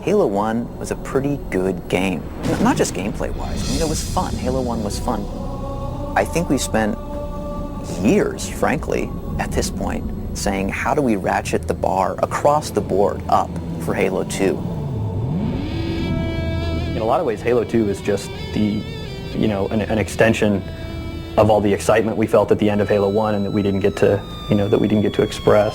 Halo 1 was a pretty good game. Not just gameplay-wise. I mean, it was fun. Halo 1 was fun. I think we spent years, frankly, at this point, saying, how do we ratchet the bar across the board up for Halo 2? In a lot of ways, Halo 2 is just an extension of all the excitement we felt at the end of Halo 1 and that we didn't get to, express.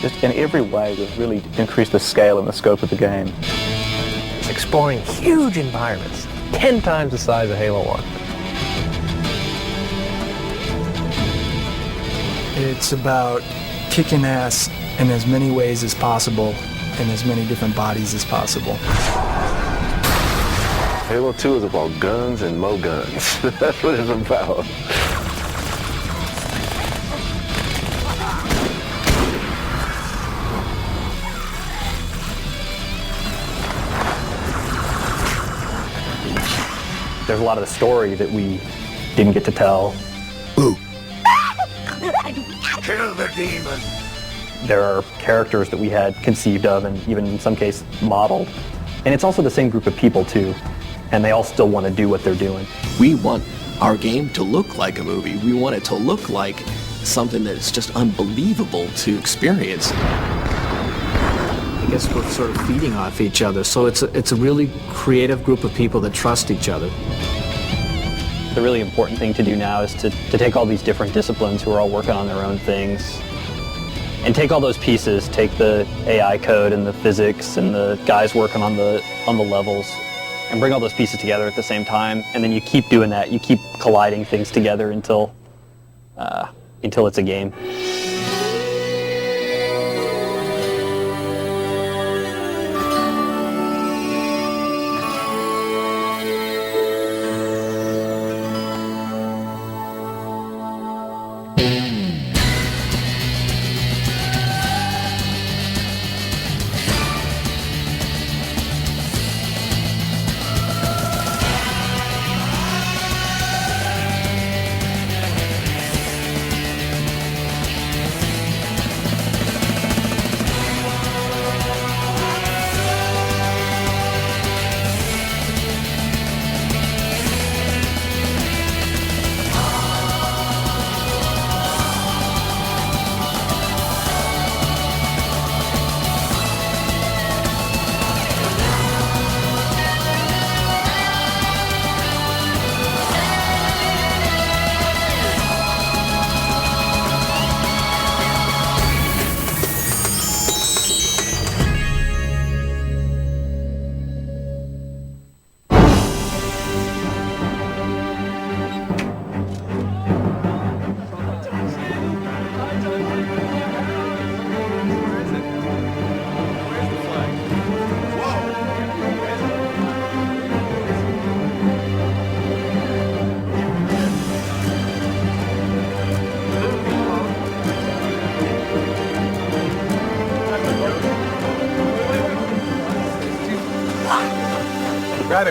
Just in every way, we've really increased the scale and the scope of the game. It's exploring huge environments, 10 times the size of Halo 1. It's about kicking ass in as many ways as possible, in as many different bodies as possible. Halo 2 is about guns and more guns. That's what it's about. There's a lot of the story that we didn't get to tell. Ooh. Kill the demon. There are characters that we had conceived of and even in some cases modeled. And it's also the same group of people too. And they all still want to do what they're doing. We want our game to look like a movie. We want it to look like something that is just unbelievable to experience. I guess we're sort of feeding off each other, so it's a really creative group of people that trust each other. The really important thing to do now is to take all these different disciplines who are all working on their own things and take all those pieces, take the AI code and the physics and the guys working on the levels and bring all those pieces together at the same time, and then you keep doing that. You keep colliding things together until it's a game.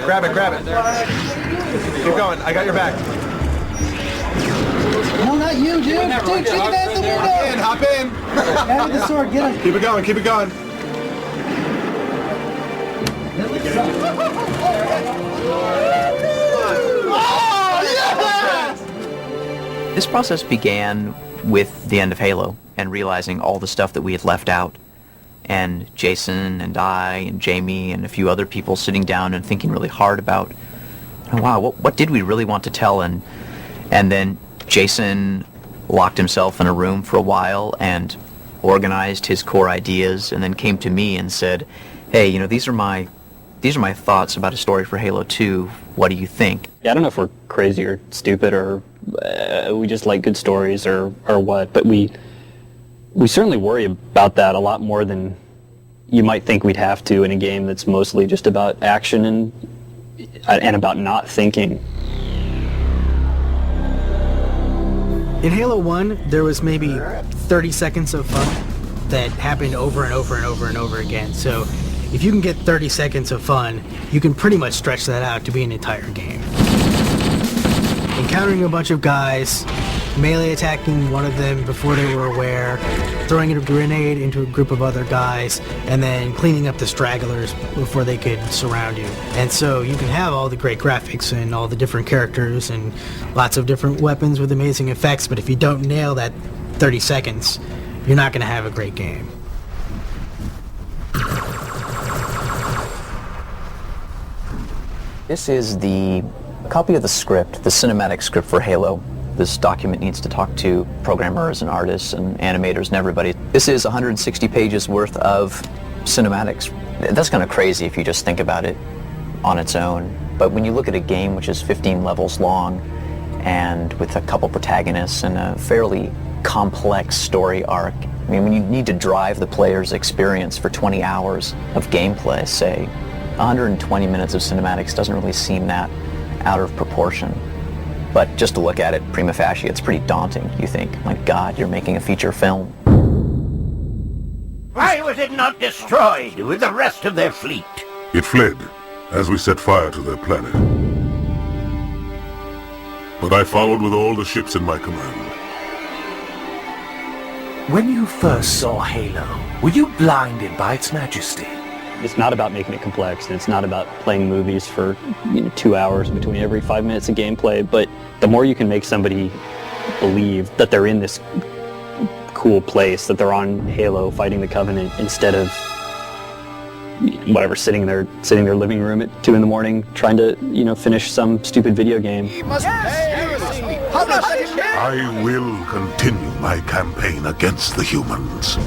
Grab it. Keep going. I got your back. No, not you, dude. Dude, chicken ass the window. Hop in. Grab the sword. Get him. Keep it going. This process began with the end of Halo and realizing all the stuff that we had left out. And Jason and I and Jamie and a few other people sitting down and thinking really hard about, wow, what did we really want to tell? And then Jason locked himself in a room for a while and organized his core ideas and then came to me and said, hey, these are my thoughts about a story for Halo 2. What do you think? Yeah, I don't know if we're crazy or stupid or we just like good stories or what, but we certainly worry about that a lot more than you might think we'd have to in a game that's mostly just about action and about not thinking. In Halo 1, there was maybe 30 seconds of fun that happened over and over and over and over again. So if you can get 30 seconds of fun, you can pretty much stretch that out to be an entire game. Encountering a bunch of guys, melee attacking one of them before they were aware, throwing a grenade into a group of other guys, and then cleaning up the stragglers before they could surround you. And so you can have all the great graphics and all the different characters and lots of different weapons with amazing effects, but if you don't nail that 30 seconds, you're not going to have a great game. This is the copy of the script, the cinematic script for Halo. This document needs to talk to programmers and artists and animators and everybody. This is 160 pages worth of cinematics. That's kind of crazy if you just think about it on its own. But when you look at a game which is 15 levels long and with a couple protagonists and a fairly complex story arc, I mean, when you need to drive the player's experience for 20 hours of gameplay, say, 120 minutes of cinematics doesn't really seem that out of proportion. But just to look at it prima facie, it's pretty daunting. You think, my God, you're making a feature film. Why was it not destroyed with the rest of their fleet? It fled as we set fire to their planet. But I followed with all the ships in my command. When you first saw Halo, were you blinded by its majesty? It's not about making it complex, and it's not about playing movies for 2 hours between every 5 minutes of gameplay, but the more you can make somebody believe that they're in this cool place, that they're on Halo fighting the Covenant instead of whatever, sitting in their living room at 2 a.m. trying to, finish some stupid video game. I will continue my campaign against the humans.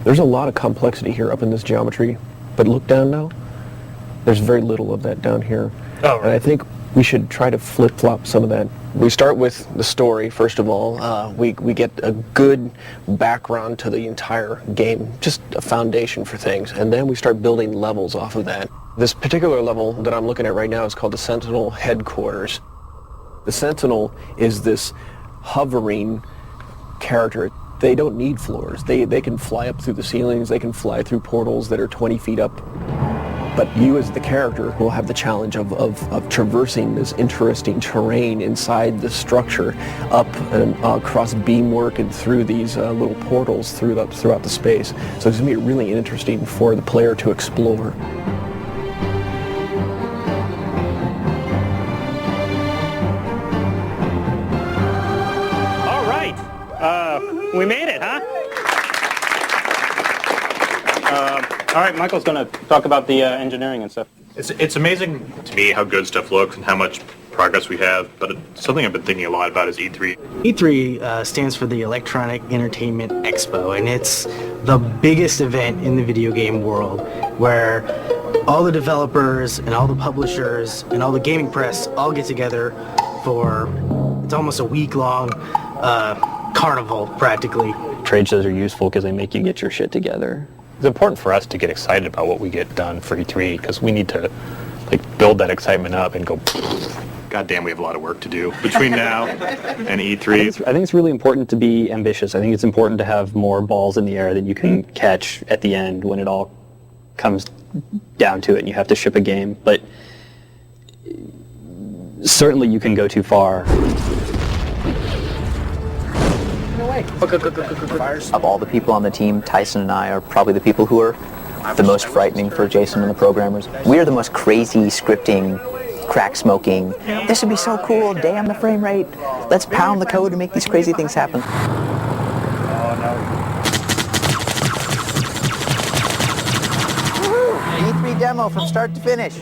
There's a lot of complexity here up in this geometry, but look down now. There's very little of that down here. Oh, right. And I think we should try to flip-flop some of that. We start with the story, first of all. We get a good background to the entire game, just a foundation for things, and then we start building levels off of that. This particular level that I'm looking at right now is called the Sentinel Headquarters. The Sentinel is this hovering character. They don't need floors. They can fly up through the ceilings, they can fly through portals that are 20 feet up. But you as the character will have the challenge of traversing this interesting terrain inside the structure, up and across beamwork and through these little portals throughout the space. So it's going to be really interesting for the player to explore. We made it, huh? All right, Michael's going to talk about the engineering and stuff. It's amazing to me how good stuff looks and how much progress we have, but something I've been thinking a lot about is E3. E3 stands for the Electronic Entertainment Expo, and it's the biggest event in the video game world where all the developers and all the publishers and all the gaming press all get together for, it's almost a week-long carnival, practically. Trade shows are useful because they make you get your shit together. It's important for us to get excited about what we get done for E3 because we need to build that excitement up and go, God damn, we have a lot of work to do between now and E3. I think it's really important to be ambitious. I think it's important to have more balls in the air than you can catch at the end when it all comes down to it and you have to ship a game. But certainly you can go too far. Of all the people on the team, Tyson and I are probably the people who are the most frightening for Jason and the programmers. We are the most crazy scripting, crack smoking. This would be so cool, damn the frame rate. Let's pound the code and make these crazy things happen. E3 demo from start to finish.